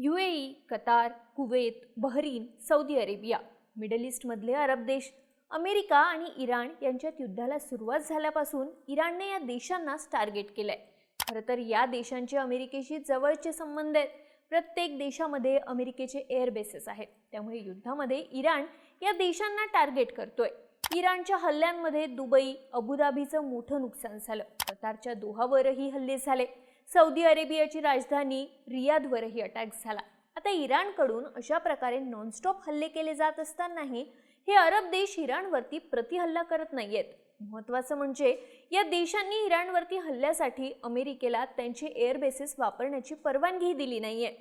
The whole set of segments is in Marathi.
UAE, Qatar, Kuwait, Bahrain, Saudi Arabia, middle ईस्टमधले अरब देश, अमेरिका आणि इराण यांच्यात युद्धाला सुरुवात झाल्यापासून इराणने या देशांनाच टार्गेट केलंय. खरं तर या देशांचे अमेरिकेशी जवळचे संबंध आहेत. प्रत्येक देशामध्ये अमेरिकेचे एअर बेसेस आहेत. त्यामुळे युद्धामध्ये इराण या देशांना टार्गेट करतोय. इराणच्या हल्ल्यांमध्ये दुबई, अबुधाबीचं मोठं नुकसान झालं. कतारच्या दोहावरही हल्ले झाले. सौदी अरेबियाची राजधानी रियादवरही अटॅक झाला. आता इराणकडून अशा प्रकारे नॉनस्टॉप हल्ले केले जात असतानाही हे अरब देश इराणवरती प्रतिहल्ला करत नाहीयेत. महत्त्वाचं म्हणजे या देशांनी इराणवरती हल्ल्यासाठी अमेरिकेला त्यांचे एअर बेसेस वापरण्याची परवानगी दिली नाहीये.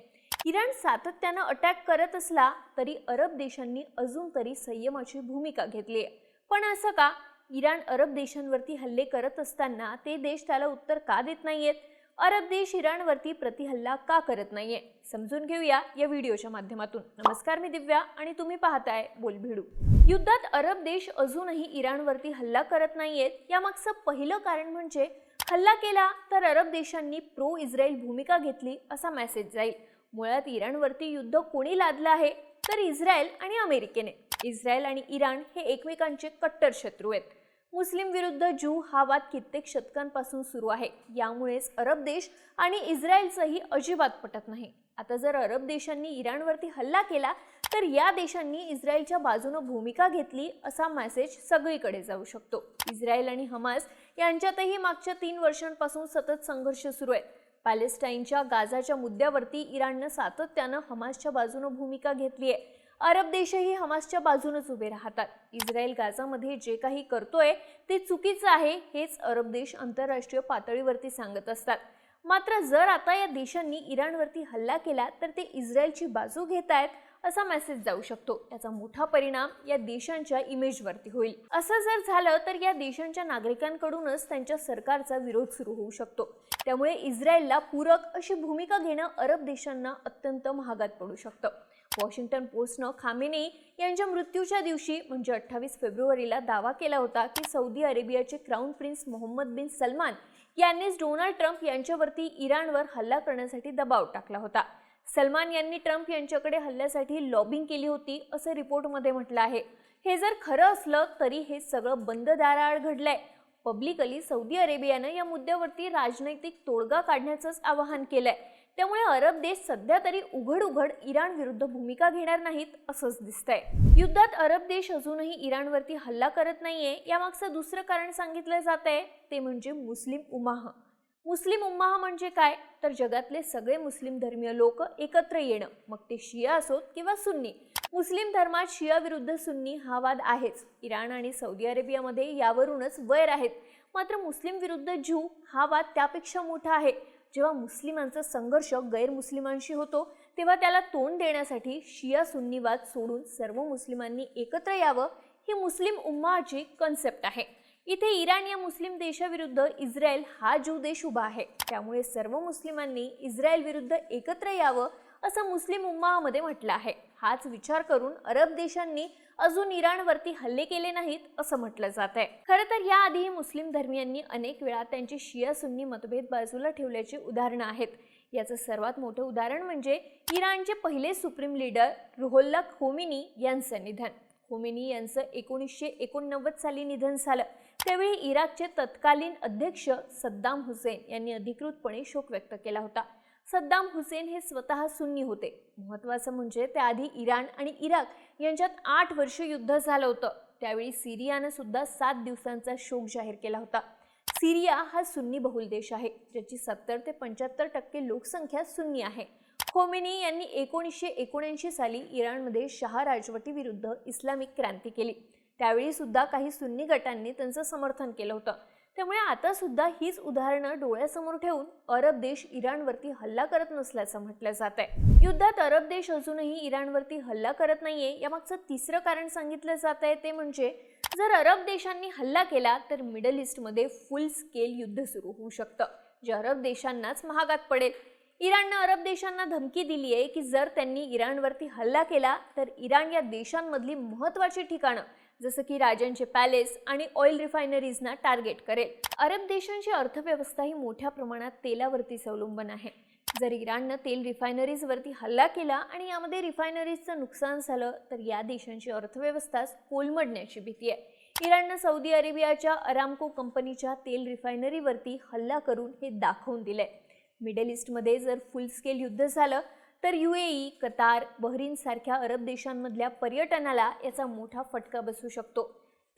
इराण सातत्यानं अटॅक करत असला तरी अरब देशांनी अजून तरी संयमाची भूमिका घेतली आहे. पण असं का? इराण अरब देशांवरती हल्ले करत असताना ते देश त्याला उत्तर का देत नाहीयेत? अरब देश इराणवरती प्रतिहल्ला का करत नाहीये? समजून घेऊया या व्हिडिओच्या माध्यमातून. नमस्कार, मी दिव्या आणि तुम्ही पाहताय बोलभिडू. युद्धात अरब देश अजूनही इराणवरती हल्ला करत नाहीयेत यामागचं पहिलं कारण म्हणजे हल्ला केला तर अरब देशांनी प्रो इस्रायल भूमिका घेतली असा मेसेज जाईल. मुळात इराणवरती युद्ध कोणी लादलं आहे तर इस्रायल आणि अमेरिकेने. इस्रायल आणि इराण हे एकमेकांचे कट्टर शत्रू आहेत. मुस्लिम विरुद्ध ज्यू हा वाद कित्येक शतकांपासून सुरू आहे. यामुळेच अरब देश आणि इस्रायलचंही अजिबात पटत नाही. आता जर अरब देशांनी इराणवरती हल्ला केला तर या देशांनी इस्रायलच्या बाजूने भूमिका घेतली असा मेसेज सगळीकडे जाऊ शकतो. इस्रायल आणि हमास यांच्यातही मागच्या 3 वर्षांपासून सतत संघर्ष सुरू आहे. पॅलेस्टाईनच्या गाझाच्या मुद्द्यावरती इराणनं सातत्यानं हमासच्या बाजूने भूमिका घेतली आहे. अरब देशही हमासच्या बाजूनच उभे राहतात. इस्रायल गाझामध्ये जे काही करतोय ते चुकीचं आहे हेच अरब देश आंतरराष्ट्रीय पातळीवरती सांगत असतात. मात्र जर आता या देशांनी इराणवरती हल्ला केला तर ते इस्रायलची बाजू घेत आहेत असा मेसेज जाऊ शकतो. याचा मोठा परिणाम या देशांच्या इमेजवरती होईल. असं जर झालं तर या देशांच्या नागरिकांकडूनच त्यांच्या सरकारचा विरोध सुरू होऊ शकतो. त्यामुळे इस्रायलला पूरक अशी भूमिका घेणं अरब देशांना अत्यंत महागात पडू शकतं. वॉशिंग्टन पोस्टनं खामेनेई यांच्या मृत्यूच्या दिवशी म्हणजे 28 फेब्रुवारीला दावा केला होता की सौदी अरेबियाचे क्राऊन प्रिन्स मोहम्मद बिन सलमान यांनीच डोनाल्ड ट्रम्प यांच्यावरती इराणवर हल्ला करण्यासाठी दबाव टाकला होता. सलमान यांनी ट्रम्प यांच्याकडे हल्ल्यासाठी लॉबिंग केली होती असं रिपोर्टमध्ये म्हटलं आहे. हे जर खरं असलं तरी हे सगळं बंद दाराआड घडलंय. पब्लिकली सौदी अरेबियानं या मुद्द्यावरती राजनैतिक तोडगा काढण्याचंच आवाहन केलंय. त्यामुळे अरब देश सध्या तरी उघड इराण विरुद्ध भूमिका घेणार नाहीत असंच दिसतंय. युद्धात अरब देश अजूनही इराणवरती हल्ला करत नाहीये यामागचं दुसरं कारण सांगितलं जातंय ते म्हणजे मुस्लिम उम्माह. मुस्लिम उम्माह म्हणजे काय तर जगातले सगळे मुस्लिम धर्मीय लोक एकत्र येणं, मग ते शिया असोत किंवा सुन्नी. मुस्लिम धर्मात शिया विरुद्ध सुन्नी हा वाद आहेच. इराण आणि सौदी अरेबियामध्ये यावरूनच वैर आहेत. मात्र मुस्लिम विरुद्ध ज्यू हा वाद त्यापेक्षा मोठा आहे. जेव्हा मुस्लिमांचा संघर्ष गैरमुस्लिमांशी होतो तेव्हा त्याला तोंड देण्यासाठी शिया सुन्नी वाद सोडून सर्व मुस्लिमांनी एकत्र यावं ही मुस्लिम उम्माची कन्सेप्ट आहे. इथे इराण या मुस्लिम देशाविरुद्ध इस्रायल हा ज्यू देश उभा आहे. त्यामुळे सर्व मुस्लिमांनी इस्रायल विरुद्ध एकत्र यावं असं मुस्लिम उम्मामध्ये म्हटलं आहे. हाच विचार करून अरब देशांनी अजून इराणवरती हल्ले केले नाहीत असं म्हटलं जात आहे. खरं तर याआधीही मुस्लिम धर्मियांनी अनेक वेळा त्यांचे शिया सुन्नी मतभेद बाजूला ठेवल्याची उदाहरणं आहेत. याचं सर्वात मोठं उदाहरण म्हणजे इराणचे पहिले सुप्रीम लीडर रुहोल्ला खोमेनी यांचं निधन. खोमेनी यांचं 1989 साली निधन झालं. त्यावेळी इराकचे तत्कालीन अध्यक्ष सद्दाम हुसेन यांनी अधिकृतपणे शोक व्यक्त केला होता. सद्दाम हुसेन हे स्वतः सुन्नी होते. महत्त्वाचं म्हणजे त्याआधी इराण आणि इराक यांच्यात 8 वर्ष युद्ध झालं होतं. त्यावेळी सिरियानं सुद्धा 7 दिवसांचा शोक जाहीर केला होता. सिरिया हा सुन्नी बहुल देश आहे ज्याची 70 ते 75% लोकसंख्या सुन्नी आहे. खोमेनी यांनी 1979 साली इराणमध्ये शाह राजवटीविरुद्ध इस्लामिक क्रांती केली. त्यावेळी सुद्धा काही सुन्नी गटांनी त्यांचं समर्थन केलं होतं. त्यामुळे आता सुद्धा हीच उदाहरणं डोळ्यासमोर ठेवून अरब देश इराणवरती हल्ला करत नसल्याचं म्हटलं जात आहे. युद्धात अरब देश अजूनही इराणवरती हल्ला करत नाहीये यामागचं तिसरं कारण सांगितलं जात आहे ते म्हणजे जर अरब देशांनी हल्ला केला तर मिडल ईस्टमध्ये फुल स्केल युद्ध सुरू होऊ शकतं, जे अरब देशांनाच महागात पडेल. इराणनं अरब देशांना धमकी दिली आहे की जर त्यांनी इराणवरती हल्ला केला तर इराण या देशांमधली महत्त्वाची ठिकाणं जसं की राजांचे पॅलेस आणि ऑइल रिफायनरीजना टार्गेट करेल. अरब देशांची अर्थव्यवस्था ही मोठ्या प्रमाणात तेलावरतीच अवलंबून आहे. जर इराणनं तेल रिफायनरीजवरती हल्ला केला आणि यामध्ये रिफायनरीजचं नुकसान झालं तर या देशांची अर्थव्यवस्था कोलमडण्याची भीती आहे. इराणनं सौदी अरेबियाच्या अरामको कंपनीच्या तेल रिफायनरीवरती हल्ला करून हे दाखवून दिलंय. मिडल ईस्टमध्ये जर फुल स्केल युद्ध झालं तर UAE, कतार, बहरीन सारख्या अरब देशांमधल्या पर्यटनाला याचा मोठा फटका बसू शकतो.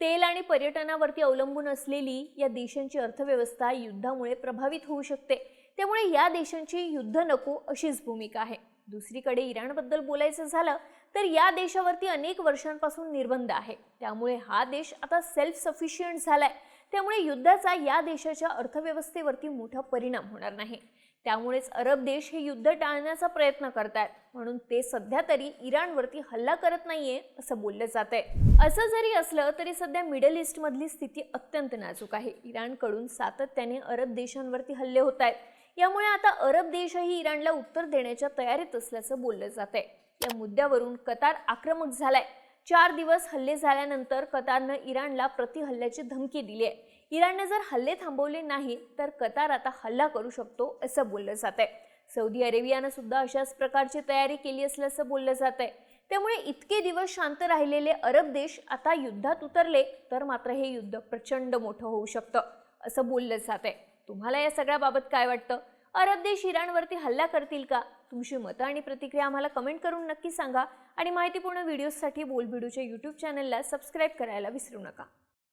तेल आणि पर्यटनावरती अवलंबून असलेली या देशांची अर्थव्यवस्था युद्धामुळे प्रभावित होऊ शकते. त्यामुळे या देशांची युद्ध नको अशीच भूमिका आहे. दुसरीकडे इराणबद्दल बोलायचं झालं तर या देशावरती अनेक वर्षांपासून निर्बंध आहे. त्यामुळे हा देश आता सेल्फ सफिशियंट झालाय. त्यामुळे युद्धाचा या देशाच्या अर्थव्यवस्थेवरती मोठा परिणाम होणार नाही. त्यामुळेच अरब देश हे युद्ध टाळण्याचा प्रयत्न करतात. म्हणून ते सध्या तरी इराणवरती हल्ला करत नाहीये असं बोललं जातंय. असं जरी असलं तरी सध्या मिडल ईस्ट मधली स्थिती अत्यंत नाजूक आहे. इराणकडून सातत्याने अरब देशांवरती हल्ले होत आहेत. यामुळे आता अरब देशही इराणला उत्तर देण्याच्या तयारीत असल्याचं बोललं जातंय. या मुद्द्यावरून कतार आक्रमक झालाय. 4 दिवस हल्ले झाल्यानंतर कतारनं इराणला प्रतिहल्ल्याची धमकी दिली आहे. इराणने जर हल्ले थांबवले नाही तर कतार आता हल्ला करू शकतो असं बोललं जातंय. सौदी अरेबियानं सुद्धा अशाच प्रकारची तयारी केली असल्याचं बोललं जातंय. त्यामुळे इतके दिवस शांत राहिलेले अरब देश आता युद्धात उतरले तर मात्र हे युद्ध प्रचंड मोठं होऊ शकतं असं बोललं जातंय. तुम्हाला या सगळ्याबाबत काय वाटतं? अरब देश इराणवरती हल्ला करतील का? तुमची मतं आणि प्रतिक्रिया आम्हाला कमेंट करून नक्की सांगा आणि माहितीपूर्ण व्हिडिओसाठी बोलबिडूच्या YouTube चॅनलला सबस्क्राईब करायला विसरू नका.